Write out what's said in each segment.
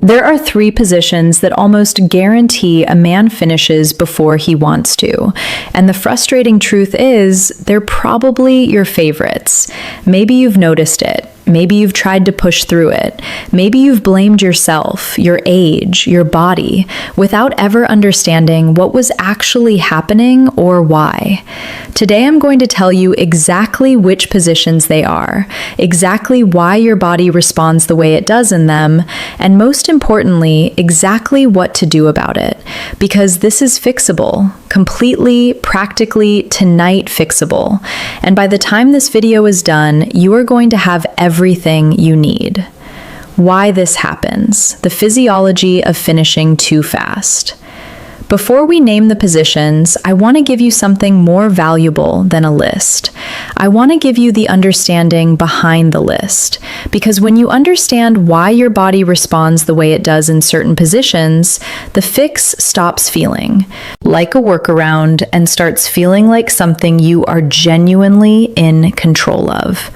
There are 3 positions that almost guarantee a man finishes before he wants to. And the frustrating truth is, they're probably your favorites. Maybe you've noticed it. Maybe you've tried to push through it. Maybe you've blamed yourself, your age, your body, without ever understanding what was actually happening or why. Today I'm going to tell you exactly which positions they are, exactly why your body responds the way it does in them, and most importantly, exactly what to do about it. Because this is fixable, completely, practically, tonight fixable. And by the time this video is done, you are going to have everything you need. Why this happens, the physiology of finishing too fast. Before we name the positions, I want to give you something more valuable than a list. I want to give you the understanding behind the list, because when you understand why your body responds the way it does in certain positions, the fix stops feeling like a workaround and starts feeling like something you are genuinely in control of.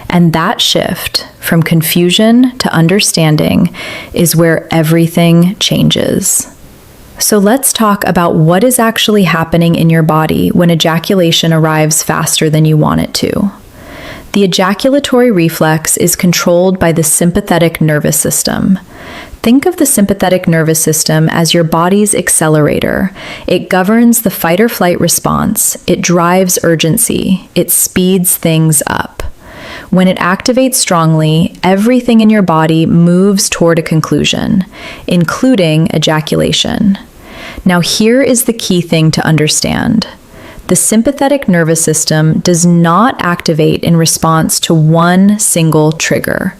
And that shift from confusion to understanding is where everything changes. So let's talk about what is actually happening in your body when ejaculation arrives faster than you want it to. The ejaculatory reflex is controlled by the sympathetic nervous system. Think of the sympathetic nervous system as your body's accelerator. It governs the fight or flight response. It drives urgency. It speeds things up. When it activates strongly, everything in your body moves toward a conclusion, including ejaculation. Now, here is the key thing to understand. The sympathetic nervous system does not activate in response to one single trigger.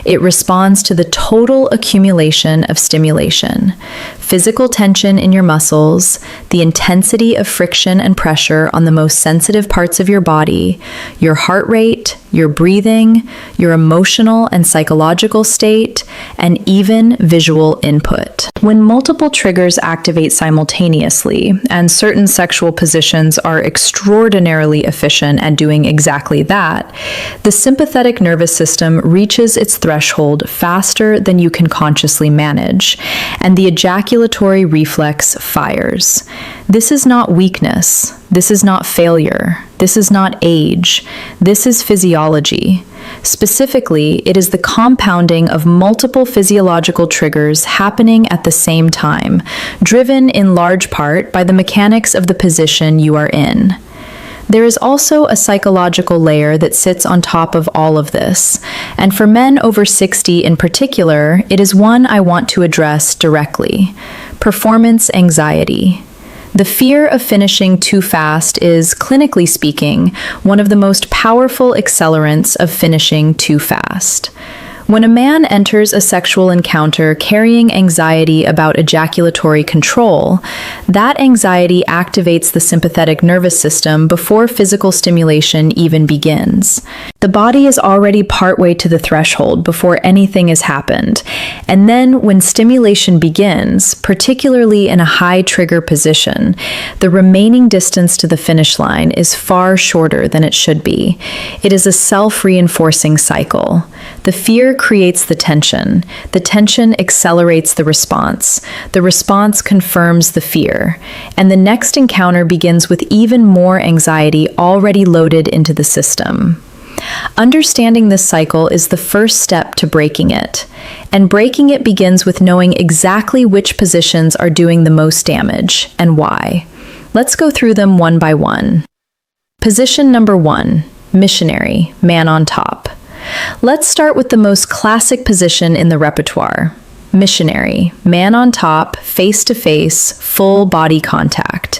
It responds to the total accumulation of stimulation, physical tension in your muscles, the intensity of friction and pressure on the most sensitive parts of your body, your heart rate, your breathing, your emotional and psychological state, and even visual input. When multiple triggers activate simultaneously, and certain sexual positions are extraordinarily efficient at doing exactly that, the sympathetic nervous system reaches its threshold faster than you can consciously manage, and the ejaculatory reflex fires. This is not weakness. This is not failure. This is not age. This is physiology. Specifically, it is the compounding of multiple physiological triggers happening at the same time, driven in large part by the mechanics of the position you are in. There is also a psychological layer that sits on top of all of this, and for men over 60 in particular, it is one I want to address directly: performance anxiety. The fear of finishing too fast is, clinically speaking, one of the most powerful accelerants of finishing too fast. When a man enters a sexual encounter carrying anxiety about ejaculatory control, that anxiety activates the sympathetic nervous system before physical stimulation even begins. The body is already partway to the threshold before anything has happened, and then when stimulation begins, particularly in a high trigger position, the remaining distance to the finish line is far shorter than it should be. It is a self-reinforcing cycle. The fear creates the tension. The tension accelerates the response. The response confirms the fear. And the next encounter begins with even more anxiety already loaded into the system. Understanding this cycle is the first step to breaking it. And breaking it begins with knowing exactly which positions are doing the most damage and why. Let's go through them one by one. Position number 1, Missionary, man on top. Let's start with the most classic position in the repertoire. Missionary, man on top, face-to-face, full body contact.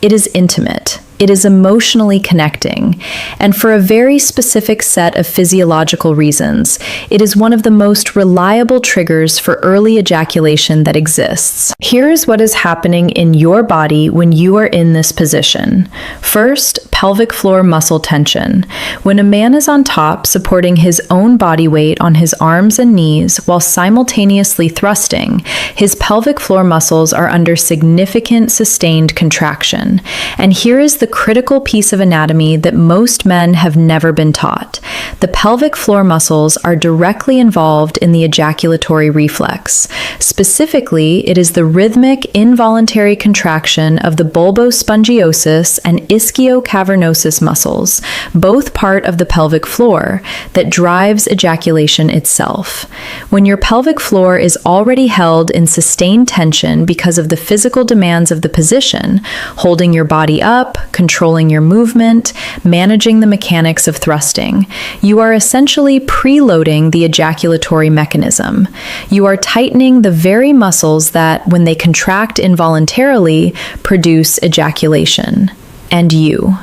It is intimate. It is emotionally connecting, and for a very specific set of physiological reasons, it is one of the most reliable triggers for early ejaculation that exists. Here is what is happening in your body when you are in this position. First, pelvic floor muscle tension. When a man is on top, supporting his own body weight on his arms and knees while simultaneously thrusting, his pelvic floor muscles are under significant sustained contraction. And here is the the critical piece of anatomy that most men have never been taught. The pelvic floor muscles are directly involved in the ejaculatory reflex. Specifically, it is the rhythmic, involuntary contraction of the bulbospongiosus and ischiocavernosus muscles, both part of the pelvic floor, that drives ejaculation itself. When your pelvic floor is already held in sustained tension because of the physical demands of the position, holding your body up, controlling your movement, managing the mechanics of thrusting, you are essentially preloading the ejaculatory mechanism. You are tightening the very muscles that, when they contract involuntarily, produce ejaculation. And you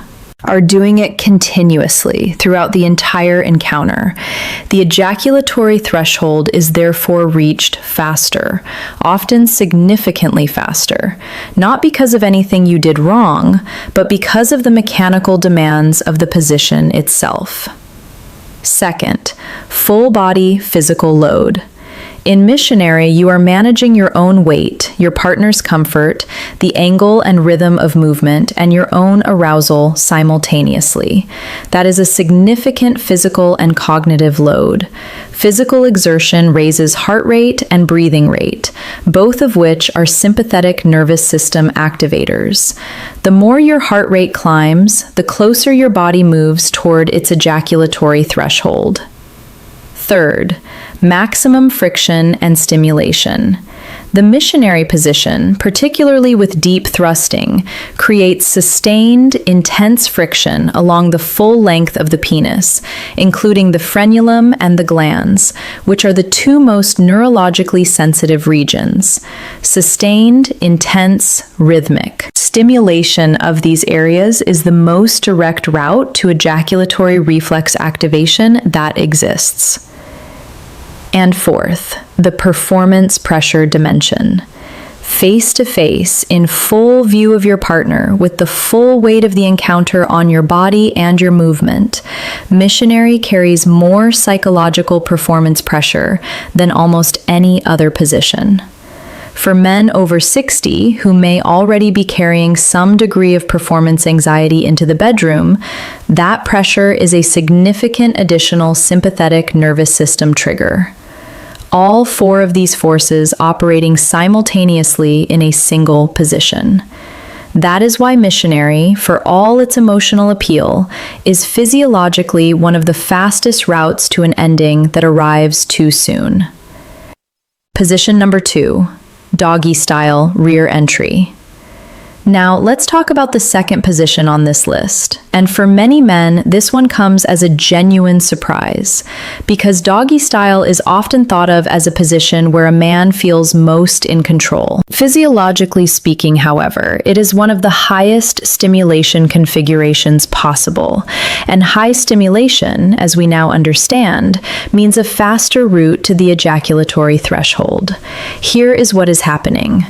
are doing it continuously throughout the entire encounter. The ejaculatory threshold is therefore reached faster, often significantly faster, not because of anything you did wrong, but because of the mechanical demands of the position itself. Second, full body physical load. In Missionary, you are managing your own weight, your partner's comfort, the angle and rhythm of movement, and your own arousal simultaneously. That is a significant physical and cognitive load. Physical exertion raises heart rate and breathing rate, both of which are sympathetic nervous system activators. The more your heart rate climbs, the closer your body moves toward its ejaculatory threshold. Third, maximum friction and stimulation. The missionary position, particularly with deep thrusting, creates sustained, intense friction along the full length of the penis, including the frenulum and the glans, which are the two most neurologically sensitive regions. Sustained, intense, rhythmic. Stimulation of these areas is the most direct route to ejaculatory reflex activation that exists. And fourth, the performance pressure dimension. Face to face, in full view of your partner, with the full weight of the encounter on your body and your movement, Missionary carries more psychological performance pressure than almost any other position. For men over 60 who may already be carrying some degree of performance anxiety into the bedroom, that pressure is a significant additional sympathetic nervous system trigger. All four of these forces operating simultaneously in a single position. That is why Missionary, for all its emotional appeal, is physiologically one of the fastest routes to an ending that arrives too soon. Position number 2, Doggy style rear entry. Now, let's talk about the second position on this list. And for many men, this one comes as a genuine surprise, because doggy style is often thought of as a position where a man feels most in control. Physiologically speaking, however, it is one of the highest stimulation configurations possible. And high stimulation, as we now understand, means a faster route to the ejaculatory threshold. Here is what is happening.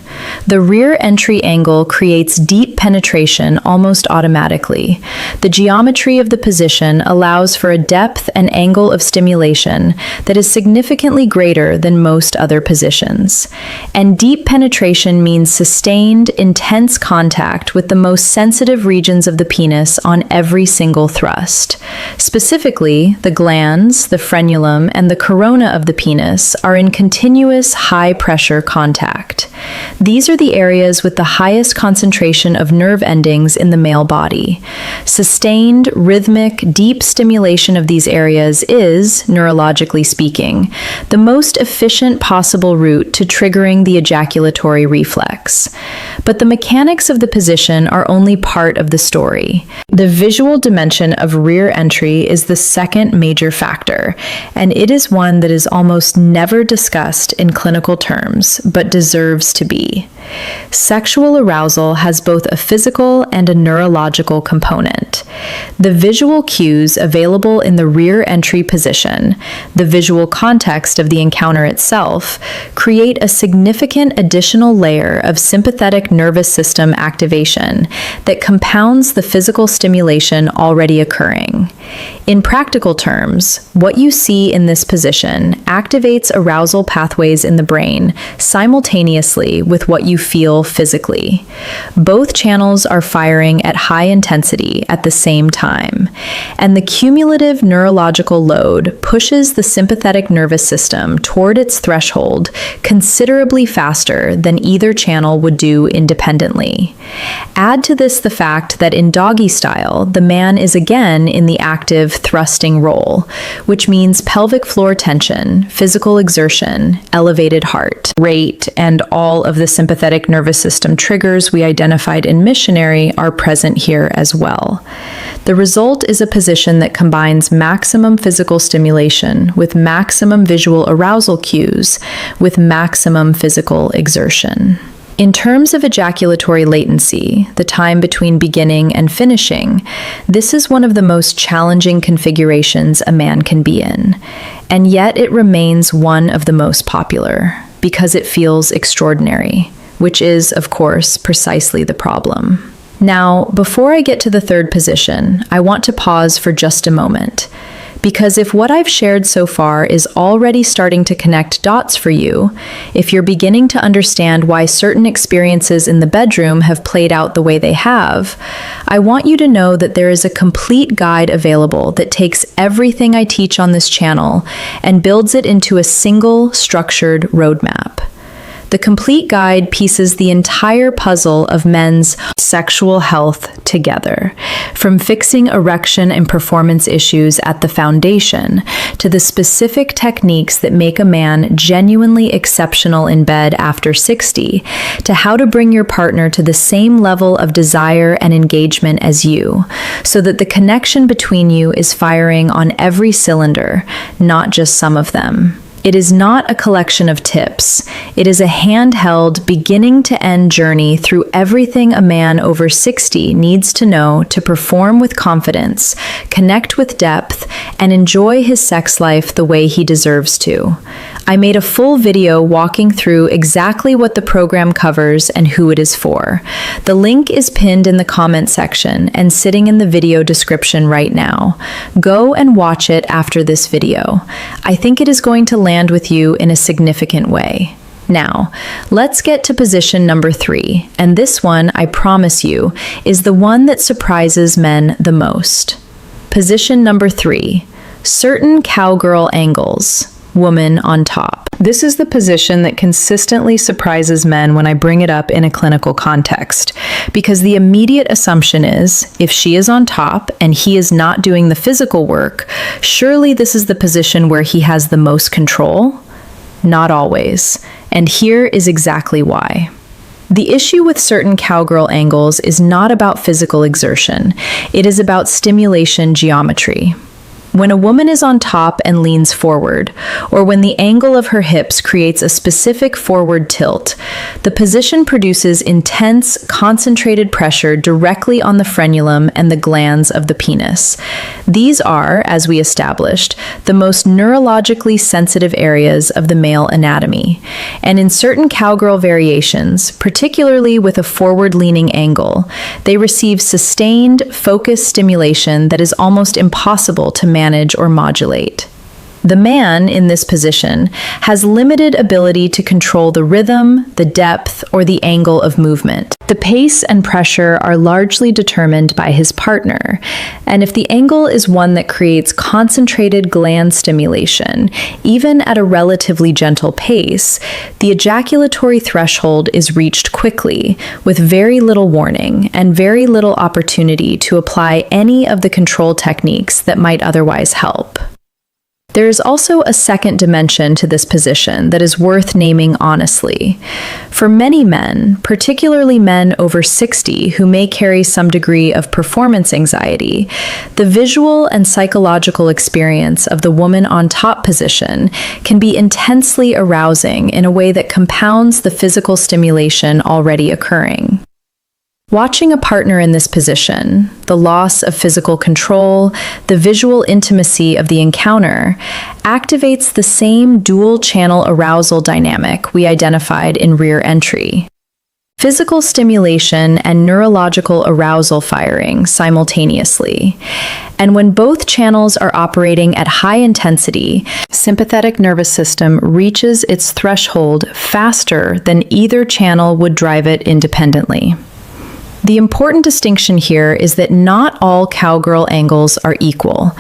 The rear entry angle creates deep penetration almost automatically. The geometry of the position allows for a depth and angle of stimulation that is significantly greater than most other positions. And deep penetration means sustained, intense contact with the most sensitive regions of the penis on every single thrust. Specifically, the glans, the frenulum, and the corona of the penis are in continuous high-pressure contact. These are the areas with the highest concentration of nerve endings in the male body. Sustained, rhythmic, deep stimulation of these areas is, neurologically speaking, the most efficient possible route to triggering the ejaculatory reflex. But the mechanics of the position are only part of the story. The visual dimension of rear entry is the second major factor, and it is one that is almost never discussed in clinical terms, but deserves to be. Sexual arousal has both a physical and a neurological component. The visual cues available in the rear entry position, the visual context of the encounter itself, create a significant additional layer of sympathetic nervous system activation that compounds the physical stimulation already occurring. In practical terms, what you see in this position activates arousal pathways in the brain simultaneously with what you feel physically. Both channels are firing at high intensity at the same time, and the cumulative neurological load pushes the sympathetic nervous system toward its threshold considerably faster than either channel would do independently. Add to this the fact that in doggy style, the man is again in the active thrusting role, which means pelvic floor tension, physical exertion, elevated heart rate, and all of the sympathetic nervous system triggers we identified in Missionary are present here as well. The result is a position that combines maximum physical stimulation with maximum visual arousal cues with maximum physical exertion. In terms of ejaculatory latency, the time between beginning and finishing, this is one of the most challenging configurations a man can be in, and yet it remains one of the most popular because it feels extraordinary, which is, of course, precisely the problem. Now, before I get to the third position, I want to pause for just a moment. Because if what I've shared so far is already starting to connect dots for you, if you're beginning to understand why certain experiences in the bedroom have played out the way they have, I want you to know that there is a complete guide available that takes everything I teach on this channel and builds it into a single structured roadmap. The complete guide pieces the entire puzzle of men's sexual health together, from fixing erection and performance issues at the foundation to the specific techniques that make a man genuinely exceptional in bed after 60, to how to bring your partner to the same level of desire and engagement as you, so that the connection between you is firing on every cylinder, not just some of them. It is not a collection of tips. It is a handheld, beginning-to-end journey through everything a man over 60 needs to know to perform with confidence, connect with depth, and enjoy his sex life the way he deserves to. I made a full video walking through exactly what the program covers and who it is for. The link is pinned in the comment section and sitting in the video description right now. Go and watch it after this video. I think it is going to land with you in a significant way. Now, let's get to position number 3, and this one, I promise you, is the one that surprises men the most. Position number 3, certain cowgirl angles. Woman on top. This is the position that consistently surprises men when I bring it up in a clinical context, because the immediate assumption is, if she is on top and he is not doing the physical work, surely this is the position where he has the most control? Not always, and here is exactly why. The issue with certain cowgirl angles is not about physical exertion, it is about stimulation geometry. When a woman is on top and leans forward, or when the angle of her hips creates a specific forward tilt, the position produces intense, concentrated pressure directly on the frenulum and the glands of the penis. These are, as we established, the most neurologically sensitive areas of the male anatomy, and in certain cowgirl variations, particularly with a forward-leaning angle, they receive sustained, focused stimulation that is almost impossible to manage or modulate. The man in this position has limited ability to control the rhythm, the depth, or the angle of movement. The pace and pressure are largely determined by his partner, and if the angle is one that creates concentrated gland stimulation, even at a relatively gentle pace, the ejaculatory threshold is reached quickly, with very little warning and very little opportunity to apply any of the control techniques that might otherwise help. There is also a second dimension to this position that is worth naming honestly. For many men, particularly men over 60 who may carry some degree of performance anxiety, the visual and psychological experience of the woman on top position can be intensely arousing in a way that compounds the physical stimulation already occurring. Watching a partner in this position, the loss of physical control, the visual intimacy of the encounter, activates the same dual-channel arousal dynamic we identified in rear entry. physical stimulation and neurological arousal firing simultaneously. And when both channels are operating at high intensity, sympathetic nervous system reaches its threshold faster than either channel would drive it independently. The important distinction here is that not all cowgirl angles are equal.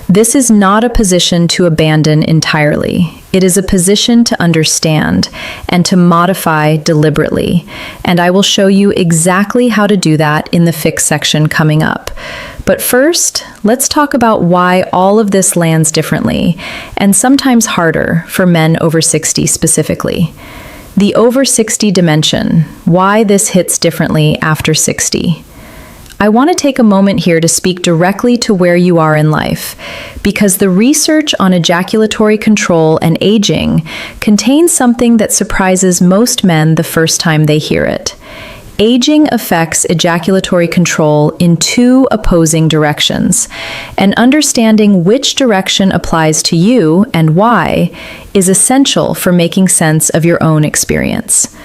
This is not a position to abandon entirely. It is a position to understand and to modify deliberately. And I will show you exactly how to do that in the fix section coming up. But first, let's talk about why all of this lands differently, and sometimes harder for men over 60 specifically. The over 60 dimension, why this hits differently after 60. I want to take a moment here to speak directly to where you are in life, because the research on ejaculatory control and aging contains something that surprises most men the first time they hear it. Aging affects ejaculatory control in two opposing directions, and understanding which direction applies to you and why is essential for making sense of your own experience.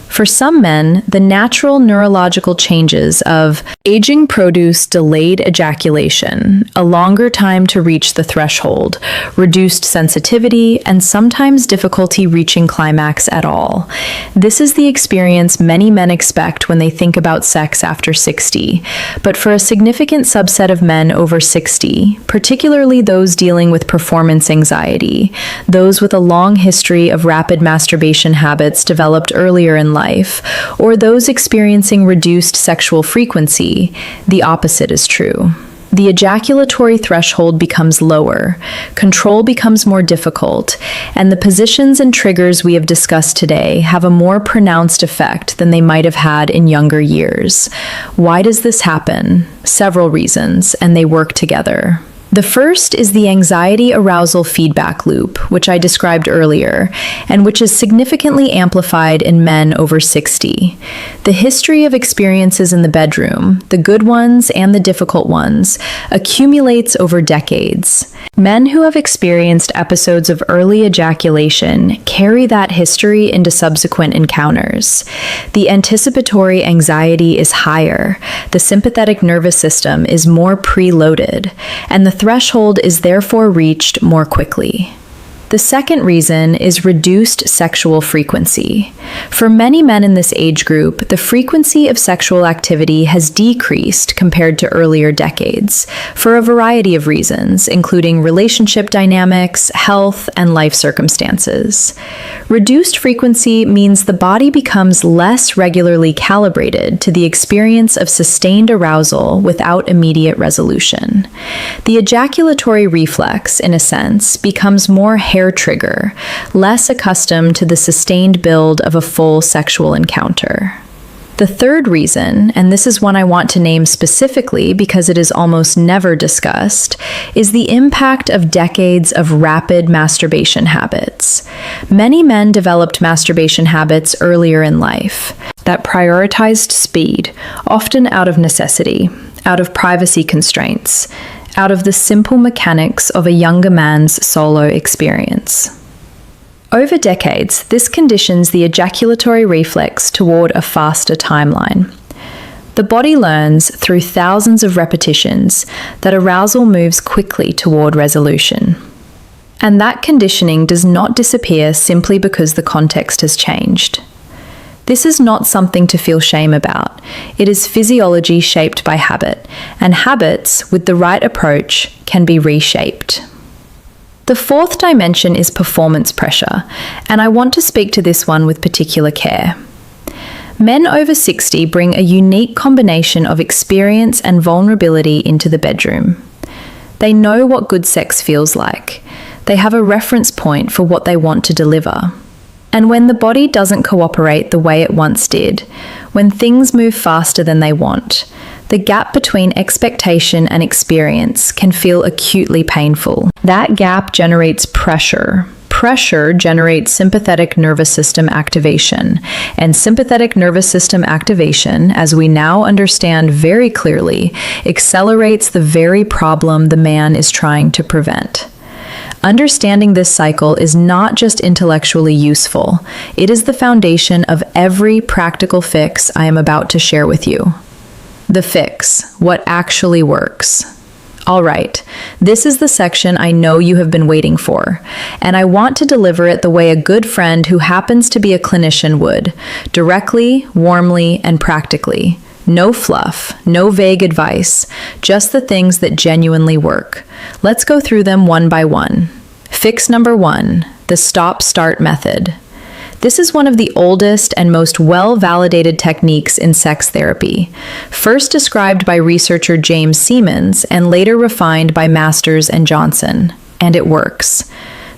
For some men, the natural neurological changes of aging produce delayed ejaculation, a longer time to reach the threshold, reduced sensitivity, and sometimes difficulty reaching climax at all. This is the experience many men expect when they think about sex after 60. But for a significant subset of men over 60, particularly those dealing with performance anxiety, those with a long history of rapid masturbation habits developed earlier in life, or those experiencing reduced sexual frequency, the opposite is true. The ejaculatory threshold becomes lower, control becomes more difficult, and the positions and triggers we have discussed today have a more pronounced effect than they might have had in younger years. Why does this happen? Several reasons, and they work together. The first is the anxiety-arousal feedback loop, which I described earlier, and which is significantly amplified in men over 60. The history of experiences in the bedroom, the good ones and the difficult ones, accumulates over decades. Men who have experienced episodes of early ejaculation carry that history into subsequent encounters. The anticipatory anxiety is higher, the sympathetic nervous system is more preloaded, and the threshold is therefore reached more quickly. The second reason is reduced sexual frequency. For many men in this age group, the frequency of sexual activity has decreased compared to earlier decades, for a variety of reasons, including relationship dynamics, health, and life circumstances. Reduced frequency means the body becomes less regularly calibrated to the experience of sustained arousal without immediate resolution. The ejaculatory reflex, in a sense, becomes more hair trigger, less accustomed to the sustained build of a full sexual encounter. The third reason, and this is one I want to name specifically because it is almost never discussed, is the impact of decades of rapid masturbation habits. Many men developed masturbation habits earlier in life that prioritized speed, often out of necessity, out of privacy constraints, out of the simple mechanics of a younger man's solo experience. Over decades, this conditions the ejaculatory reflex toward a faster timeline. The body learns through thousands of repetitions that arousal moves quickly toward resolution. And that conditioning does not disappear simply because the context has changed. This is not something to feel shame about. It is physiology shaped by habit, and habits, with the right approach, can be reshaped. The fourth dimension is performance pressure, and I want to speak to this one with particular care. Men over 60 bring a unique combination of experience and vulnerability into the bedroom. They know what good sex feels like. They have a reference point for what they want to deliver. And when the body doesn't cooperate the way it once did, when things move faster than they want, the gap between expectation and experience can feel acutely painful. That gap generates pressure. Pressure generates sympathetic nervous system activation, and sympathetic nervous system activation, as we now understand very clearly, accelerates the very problem the man is trying to prevent. Understanding this cycle is not just intellectually useful, it is the foundation of every practical fix I am about to share with you. The fix, what actually works. All right, this is the section I know you have been waiting for, and I want to deliver it the way a good friend who happens to be a clinician would, directly, warmly, and practically. No fluff, no vague advice, just the things that genuinely work. Let's go through them one by one. Fix number 1, the stop-start method. This is one of the oldest and most well-validated techniques in sex therapy, first described by researcher James Siemens and later refined by Masters and Johnson, and it works.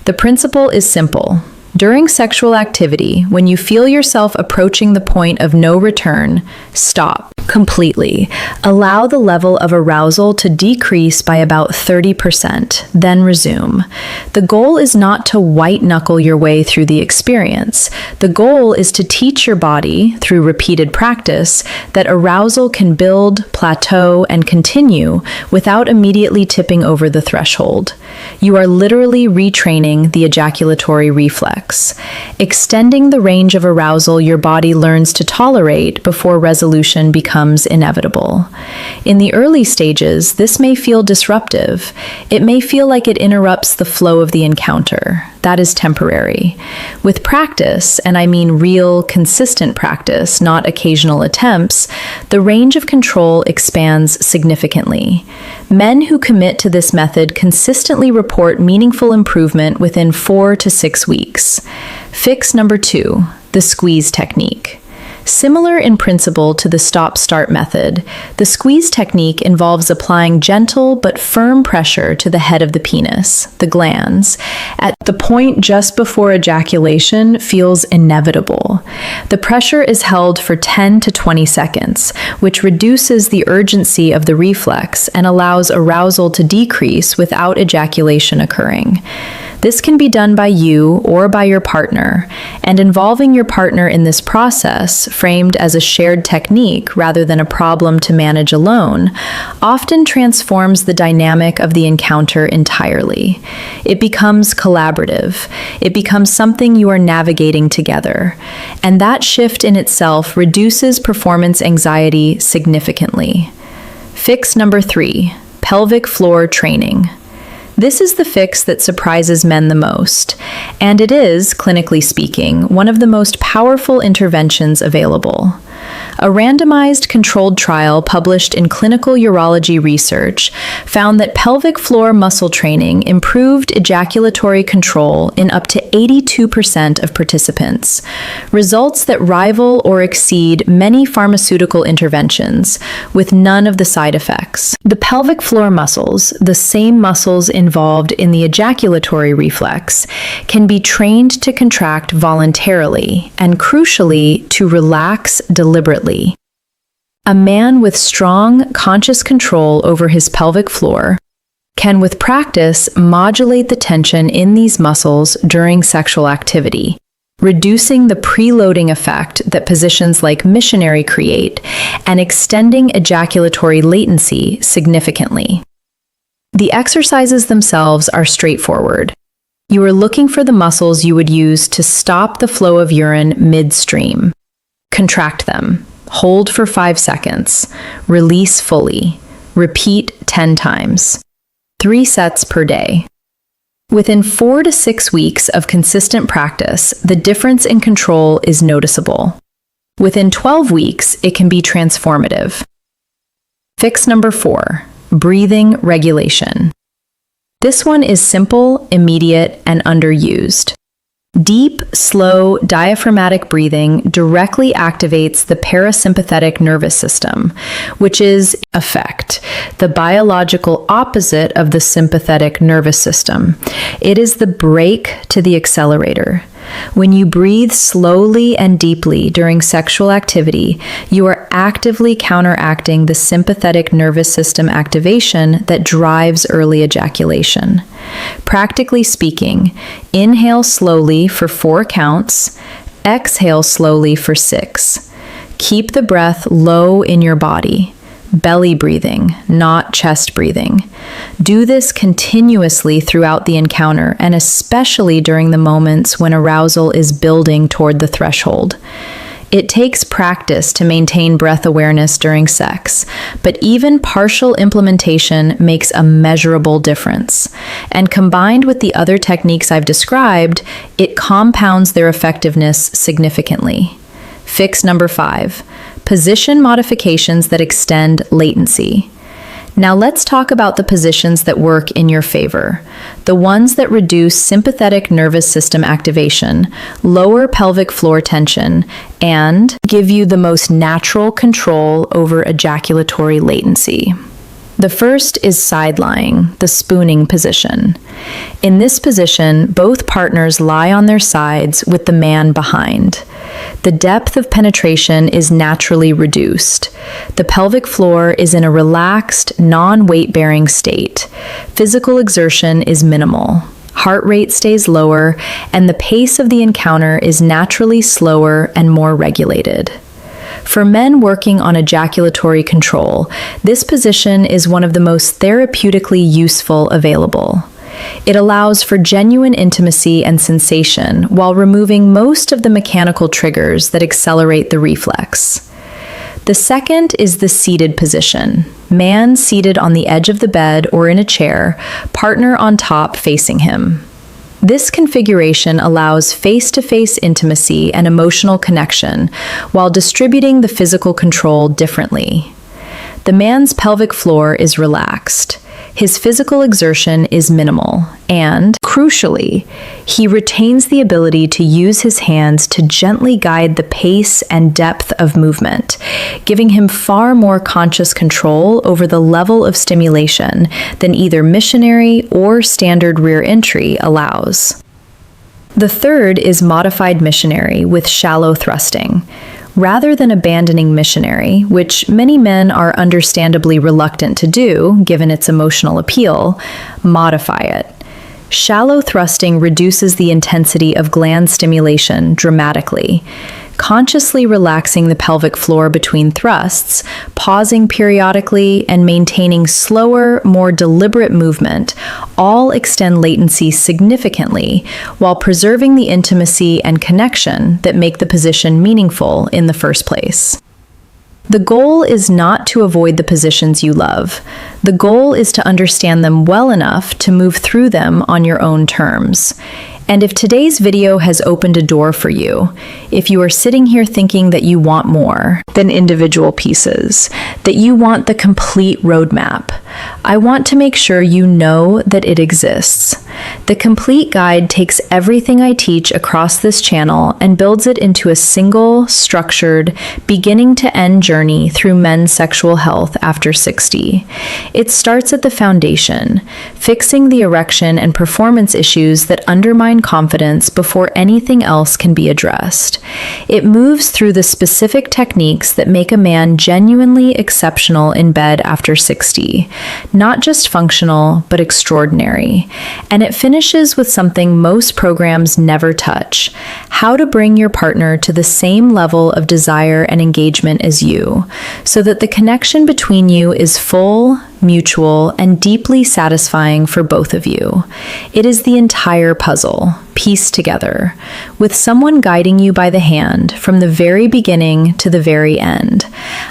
The principle is simple. During sexual activity, when you feel yourself approaching the point of no return, stop completely. Allow the level of arousal to decrease by about 30%, then resume. The goal is not to white-knuckle your way through the experience. The goal is to teach your body, through repeated practice, that arousal can build, plateau, and continue without immediately tipping over the threshold. You are literally retraining the ejaculatory reflex, extending the range of arousal your body learns to tolerate before resolution becomes inevitable. In the early stages, this may feel disruptive. It may feel like it interrupts the flow of the encounter. That is temporary. With practice, and I mean real, consistent practice, not occasional attempts, the range of control expands significantly. Men who commit to this method consistently report meaningful improvement within 4 to 6 weeks. Fix number 2, the squeeze technique. Similar in principle to the stop-start method, the squeeze technique involves applying gentle but firm pressure to the head of the penis, the glans, at the point just before ejaculation feels inevitable. The pressure is held for 10 to 20 seconds, which reduces the urgency of the reflex and allows arousal to decrease without ejaculation occurring. This can be done by you or by your partner, and involving your partner in this process, framed as a shared technique rather than a problem to manage alone, often transforms the dynamic of the encounter entirely. It becomes collaborative. It becomes something you are navigating together, and that shift in itself reduces performance anxiety significantly. Fix number 3, pelvic floor training. This is the fix that surprises men the most, and it is, clinically speaking, one of the most powerful interventions available. A randomized controlled trial published in Clinical Urology Research found that pelvic floor muscle training improved ejaculatory control in up to 82% of participants, results that rival or exceed many pharmaceutical interventions, with none of the side effects. The pelvic floor muscles, the same muscles involved in the ejaculatory reflex, can be trained to contract voluntarily and, crucially, to relax deliberately. A man with strong, conscious control over his pelvic floor can, with practice, modulate the tension in these muscles during sexual activity, reducing the preloading effect that positions like Missionary create and extending ejaculatory latency significantly. The exercises themselves are straightforward. You are looking for the muscles you would use to stop the flow of urine midstream. Contract them. Hold for 5 seconds. Release fully. Repeat 10 times. 3 sets per day. Within 4 to 6 weeks of consistent practice, the difference in control is noticeable. Within 12 weeks, it can be transformative. Fix number 4, breathing regulation. This one is simple, immediate, and underused. Deep, slow, diaphragmatic breathing directly activates the parasympathetic nervous system, which is, in effect, the biological opposite of the sympathetic nervous system. It is the brake to the accelerator. When you breathe slowly and deeply during sexual activity, you are actively counteracting the sympathetic nervous system activation that drives early ejaculation. Practically speaking, inhale slowly for 4 counts, exhale slowly for 6. Keep the breath low in your body. belly breathing, not chest breathing. Do this continuously throughout the encounter, and especially during the moments when arousal is building toward the threshold. It takes practice to maintain breath awareness during sex, but even partial implementation makes a measurable difference. And combined with the other techniques I've described, it compounds their effectiveness significantly. Fix number 5, position modifications that extend latency. Now let's talk about the positions that work in your favor. The ones that reduce sympathetic nervous system activation, lower pelvic floor tension, and give you the most natural control over ejaculatory latency. The first is side lying, the spooning position. In this position, both partners lie on their sides with the man behind. The depth of penetration is naturally reduced. The pelvic floor is in a relaxed, non-weight-bearing state. Physical exertion is minimal. Heart rate stays lower, and the pace of the encounter is naturally slower and more regulated. For men working on ejaculatory control, this position is one of the most therapeutically useful available. It allows for genuine intimacy and sensation while removing most of the mechanical triggers that accelerate the reflex. The second is the seated position. Man seated on the edge of the bed or in a chair, partner on top facing him. This configuration allows face-to-face intimacy and emotional connection while distributing the physical control differently. The man's pelvic floor is relaxed. His physical exertion is minimal, and, crucially, he retains the ability to use his hands to gently guide the pace and depth of movement, giving him far more conscious control over the level of stimulation than either missionary or standard rear entry allows. The third is modified missionary with shallow thrusting. Rather than abandoning missionary, which many men are understandably reluctant to do given its emotional appeal, modify it. Shallow thrusting reduces the intensity of gland stimulation dramatically. Consciously relaxing the pelvic floor between thrusts, pausing periodically, and maintaining slower, more deliberate movement all extend latency significantly while preserving the intimacy and connection that make the position meaningful in the first place. The goal is not to avoid the positions you love. The goal is to understand them well enough to move through them on your own terms. And if today's video has opened a door for you, if you are sitting here thinking that you want more than individual pieces, that you want the complete roadmap, I want to make sure you know that it exists. The complete guide takes everything I teach across this channel and builds it into a single, structured, beginning-to-end journey through men's sexual health after 60. It starts at the foundation, fixing the erection and performance issues that undermine confidence before anything else can be addressed. It moves through the specific techniques that make a man genuinely exceptional in bed after 60, not just functional, but extraordinary. And it finishes with something most programs never touch: how to bring your partner to the same level of desire and engagement as you, so that the connection between you is full, mutual, and deeply satisfying for both of you. It is the entire puzzle, pieced together, with someone guiding you by the hand from the very beginning to the very end.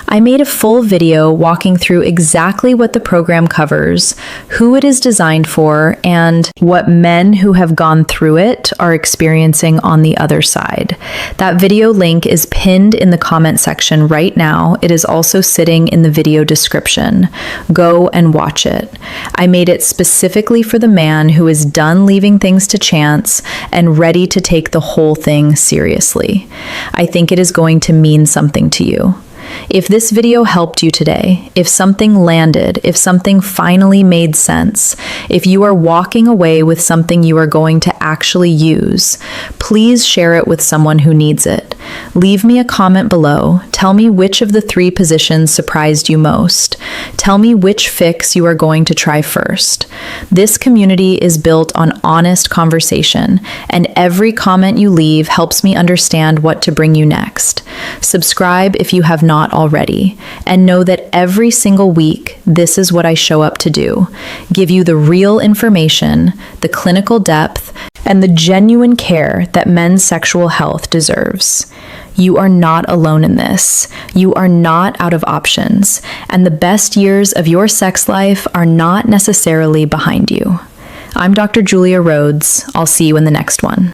I made a full video walking through exactly what the program covers, who it is designed for, and what men who have gone through it are experiencing on the other side. That video link is pinned in the comment section right now. It is also sitting in the video description. Go and watch it. I made it specifically for the man who is done leaving things to chance and ready to take the whole thing seriously. I think it is going to mean something to you. If this video helped you today, if something landed, if something finally made sense, if you are walking away with something you are going to actually use, please share it with someone who needs it. Leave me a comment below. Tell me which of the 3 positions surprised you most. Tell me which fix you are going to try first. This community is built on honest conversation, and every comment you leave helps me understand what to bring you next. Subscribe if you have not already, and know that every single week, this is what I show up to do: give you the real information, the clinical depth, and the genuine care that men's sexual health deserves. You are not alone in this. You are not out of options, and the best years of your sex life are not necessarily behind you. I'm Dr. Julia Rhodes. I'll see you in the next one.